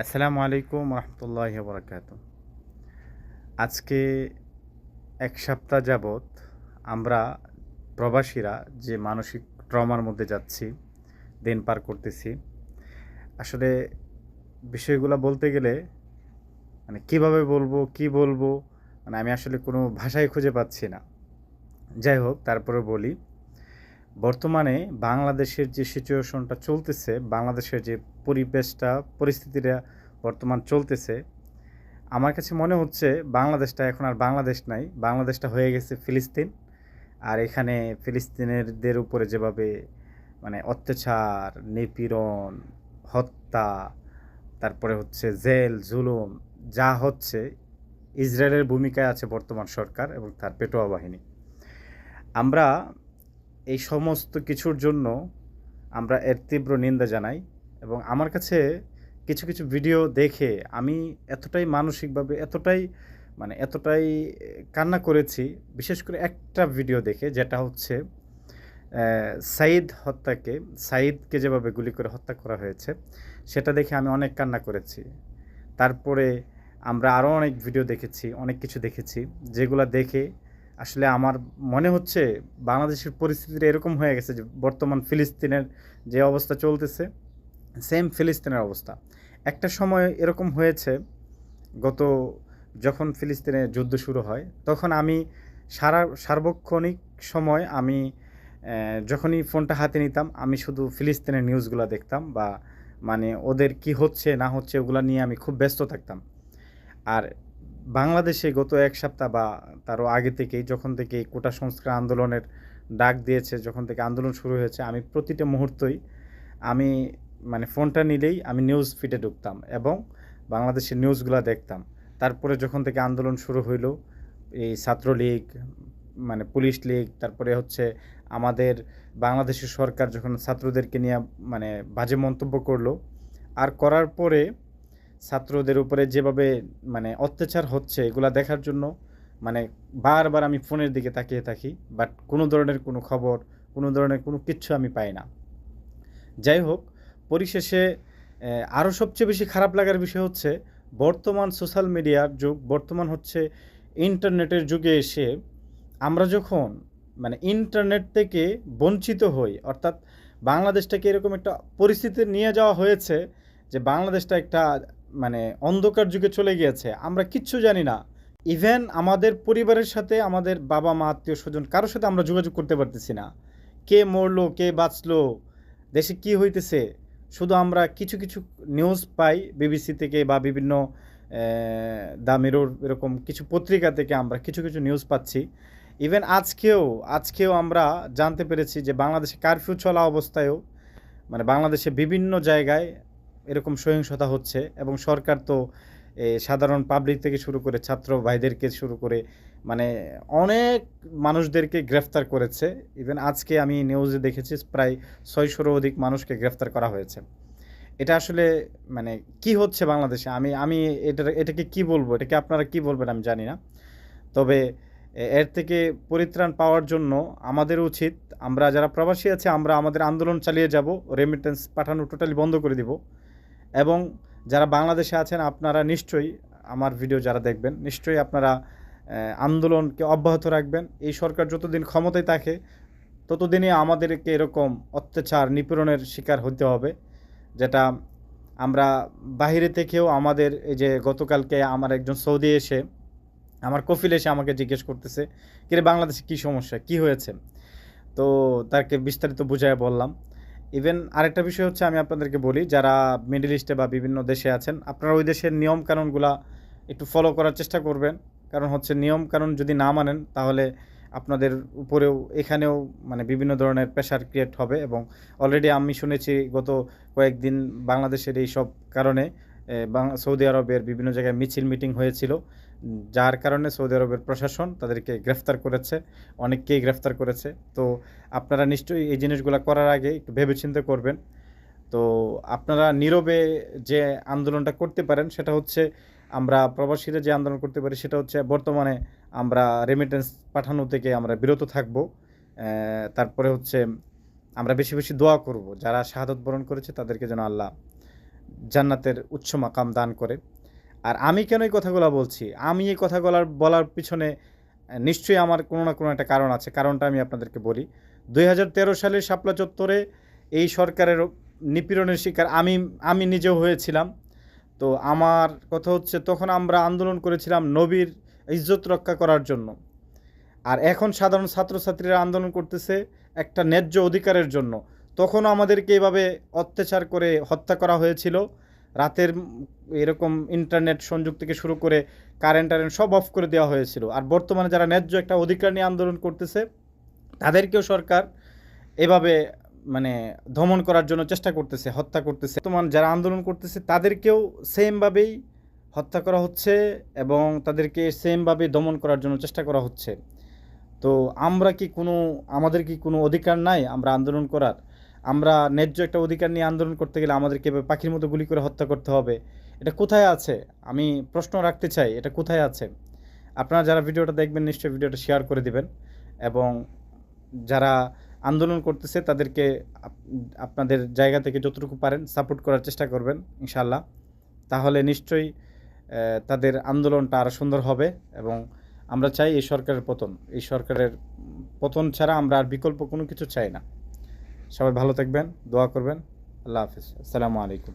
আসসালামু আলাইকুম রহমতুল্লাহি বারাকাতুহু। আজকে এক সপ্তাহ যাবৎ আমরা প্রবাসীরা যে মানসিক ট্রমার মধ্যে যাচ্ছি, দিন পার করতেছি। আসলে বিষয়গুলা বলতে গেলে মানে কিভাবে বলবো, কি বলবো? মানে আমি আসলে কোনো ভাষাই খুঁজে পাচ্ছি না। যাই হোক তারপরেও বলি। বর্তমানে বাংলাদেশের যে সিচুয়েশনটা চলতেছে, বাংলাদেশের যে পরিবেশটা, পরিস্থিতিটা বর্তমান চলতেছে, আমার কাছে মনে হচ্ছে বাংলাদেশটা এখন আর বাংলাদেশ নাই। বাংলাদেশটা হয়ে গেছে ফিলিস্তিন। আর এখানে ফিলিস্তিনিদের উপরে যেভাবে মানে অত্যাচার, নিপীড়ন, হত্যা, তারপরে হচ্ছে জেল, জুলুম যা হচ্ছে, ইসরায়েলের ভূমিকায় আছে বর্তমান সরকার এবং তার পেটোয়া বাহিনী। আমরা এই সমস্ত কিছুর জন্য আমরা এর তীব্র নিন্দা জানাই এবং আমার কাছে কিছু ভিডিও দেখে আমি এতটাই মানসিকভাবে এতটাই কান্না করেছি। বিশেষ করে একটা ভিডিও দেখে, যেটা হচ্ছে সাঈদকে যেভাবে গুলি করে হত্যা করা হয়েছে, সেটা দেখে আমি অনেক কান্না করেছি। তারপরে আমরা আরও অনেক ভিডিও দেখেছি, অনেক কিছু দেখেছি, যেগুলা দেখে আসলে আমার মনে হচ্ছে বাংলাদেশের পরিস্থিতিটা এরকম হয়ে গেছে যে বর্তমান ফিলিস্তিনের যে অবস্থা চলতেছে, সেম ফিলিস্তিনের অবস্থা। একটা সময় এরকম হয়েছে, গত যখন ফিলিস্তিনে যুদ্ধ শুরু হয়, তখন আমি সার্বক্ষণিক সময় আমি যখনই ফোনটা হাতে নিতাম, আমি শুধু ফিলিস্তিনের নিউজগুলো দেখতাম বা মানে ওদের কি হচ্ছে না হচ্ছে ওগুলো নিয়ে আমি খুব ব্যস্ত থাকতাম। আর বাংলাদেশে গত এক সপ্তাহ বা তারও আগে থেকেই, যখন থেকে এই কোটা সংস্কার আন্দোলনের ডাক দিয়েছে, যখন থেকে আন্দোলন শুরু হয়েছে, আমি প্রতিটা মুহূর্তই আমি মানে ফোনটা নিলেই আমি নিউজ ফিডে ঢুকতাম এবং বাংলাদেশের নিউজগুলো দেখতাম। তারপরে যখন থেকে আন্দোলন শুরু হইল, এই ছাত্রলীগ, মানে পুলিশ লীগ, তারপরে হচ্ছে আমাদের বাংলাদেশের সরকার যখন ছাত্রদেরকে নিয়ে মানে বাজে মন্তব্য করলো, আর করার পরে ছাত্রদের উপরে যেভাবে মানে অত্যাচার হচ্ছে, এগুলা দেখার জন্য মানে বারবার আমি ফোনের দিকে তাকিয়ে থাকি, বাট কোনো ধরনের কোনো খবর, কোনো ধরনের কোনো কিচ্ছু আমি পাই না। যাই হোক, পরিশেষে আরও সবচেয়ে বেশি খারাপ লাগার বিষয় হচ্ছে বর্তমান সোশ্যাল মিডিয়ার যুগ, বর্তমান হচ্ছে ইন্টারনেটের যুগে এসে আমরা যখন মানে ইন্টারনেট থেকে বঞ্চিত হই, অর্থাৎ বাংলাদেশটাকে এরকম একটা পরিস্থিতিতে নিয়ে যাওয়া হয়েছে যে বাংলাদেশটা একটা মানে অন্ধকার যুগে চলে গিয়েছে, আমরা কিচ্ছু জানি না। ইভেন আমাদের পরিবারের সাথে, আমাদের বাবা মা আত্মীয় স্বজন কারোর সাথে আমরা যোগাযোগ করতে পারতেছি না। কে মরলো, কে বাঁচলো, দেশে কি হইতেছে, শুধু আমরা কিছু নিউজ পাই বিবিসি থেকে বা বিভিন্ন দ্য মিরর এরকম কিছু পত্রিকা থেকে আমরা কিছু নিউজ পাচ্ছি। ইভেন আজকেও আমরা জানতে পেরেছি যে বাংলাদেশে কারফিউ চলা অবস্থায়ও মানে বাংলাদেশে বিভিন্ন জায়গায় এরকম সহিংসতা হচ্ছে এবং সরকার তো সাধারণ পাবলিক থেকে শুরু করে ছাত্র ভাইদেরকে শুরু করে মানে অনেক মানুষদেরকে গ্রেফতার করেছে। ইভেন আজকে আমি নিউজে দেখেছি প্রায় 600-রও অধিক মানুষকে গ্রেফতার করা হয়েছে। এটা আসলে মানে কি হচ্ছে বাংলাদেশে, আমি এটাকে কি বলবো, এটাকে আপনারা কি বলবেন আমি জানি না। তবে এর থেকে পরিত্রাণ পাওয়ার জন্য আমাদের উচিত, আমরা যারা প্রবাসী আছি আমরা আমাদের আন্দোলন চালিয়ে যাব, রেমিটেন্স পাঠানো টোটালি বন্ধ করে দিব। এবং যারা বাংলাদেশে আছেন আপনারা নিশ্চয়ই আমার ভিডিও যারা দেখবেন, নিশ্চয়ই আপনারা আন্দোলনকে অব্যাহত রাখবেন। এই সরকার যতদিন ক্ষমতায় থাকে ততদিনই আমাদেরকে এরকম অত্যাচার, নিপীড়নের শিকার হতে হবে, যেটা আমরা বাহিরে থেকেও আমাদের এই যে গতকালকে আমার একজন সৌদি এসে, আমার কফিল এসে আমাকে জিজ্ঞেস করতেছে, কিরে বাংলাদেশে কী সমস্যা, কি হয়েছে? তো তাকে বিস্তারিত বুঝায় বললাম। ইভেন আরেকটা বিষয় হচ্ছে, আমি আপনাদেরকে বলি, যারা মিডল ইস্টে বা বিভিন্ন দেশে আছেন, আপনারা ওই দেশের নিয়মকানুনগুলা একটু ফলো করার চেষ্টা করবেন। কারণ হচ্ছে নিয়মকানুন যদি না মানেন তাহলে আপনাদের উপরেও এখানেও মানে বিভিন্ন ধরনের প্রেশার ক্রিয়েট হবে। এবং অলরেডি আমি শুনেছি গত কয়েকদিন বাংলাদেশের এই সব কারণে সৌদি আরবের বিভিন্ন জায়গায় মিটিং হয়েছিল, যার কারণে সৌদি আরবের প্রশাসন তাদেরকে গ্রেফতার করেছে, অনেককেই গ্রেফতার করেছে। তো আপনারা নিশ্চয়ই এই জিনিসগুলো করার আগে একটু ভেবেচিন্তে করবেন। তো আপনারা নীরবে যে আন্দোলনটা করতে পারেন সেটা হচ্ছে, আমরা প্রবাসীরা যে আন্দোলন করতে পারি সেটা হচ্ছে বর্তমানে আমরা রেমিটেন্স পাঠানো থেকে আমরা বিরত থাকব। তারপরে হচ্ছে আমরা বেশি দোয়া করব, যারা শাহাদত বরণ করেছে তাদেরকে যেন আল্লাহ জান্নাতের উচ্চ মাকাম দান করে। আর আমি কেন এই কথাগুলো বলছি, আমি এই কথাগুলো বলার পিছনে নিশ্চয়ই আমার কোনো না কোনো একটা কারণ আছে। কারণটা আমি আপনাদেরকে বলি। ২০১৩ সালে শাপলা চত্বরে এই সরকারের নিপীড়নের শিকার আমি নিজেও হয়েছিলাম। তো আমার কথা হচ্ছে, তখন আমরা আন্দোলন করেছিলাম নবীর ইজ্জত রক্ষা করার জন্য। আর এখন সাধারণ ছাত্রছাত্রীরা আন্দোলন করতেছে একটা ন্যায্য অধিকারের জন্য। তখনও আমাদেরকে এভাবে অত্যাচার করে হত্যা করা হয়েছিল। রাতের এরকম ইন্টারনেট সংযোগ থেকে শুরু করে কারেন্ট সব অফ করে দেওয়া হয়েছিল। আর বর্তমানে যারা ন্যায্য একটা অধিকার নিয়ে আন্দোলন করতেছে, তাদেরকেও সরকার এভাবে মানে দমন করার জন্য চেষ্টা করতেছে, হত্যা করতেছে। বর্তমান যারা আন্দোলন করতেছে তাদেরকেও সেমভাবেই হত্যা করা হচ্ছে এবং তাদেরকে সেমভাবে দমন করার জন্য চেষ্টা করা হচ্ছে। তো আমাদের কি কোনো অধিকার নাই আমরা আন্দোলন করার? আমরা ন্যায্য একটা অধিকার নিয়ে আন্দোলন করতে গেলে আমাদেরকে এভাবে পাখির মতো গুলি করে হত্যা করতে হবে? এটা কোথায় আছে? আমি প্রশ্ন রাখতে চাই, এটা কোথায় আছে? আপনারা যারা ভিডিওটা দেখবেন নিশ্চয়ই ভিডিওটা শেয়ার করে দিবেন এবং যারা আন্দোলন করতেছে তাদেরকে আপনাদের জায়গা থেকে যতটুকু পারেন সাপোর্ট করার চেষ্টা করবেন ইনশাআল্লাহ। তাহলে নিশ্চয়ই তাদের আন্দোলনটা আরও সুন্দর হবে এবং আমরা চাই এই সরকারের পতন। এই সরকারের পতন ছাড়া আমরা আর বিকল্প কোনো কিছু চাই না। সবাই ভালো থাকবেন, দোয়া করবেন। আল্লাহ হাফেজ। আসসালামু আলাইকুম।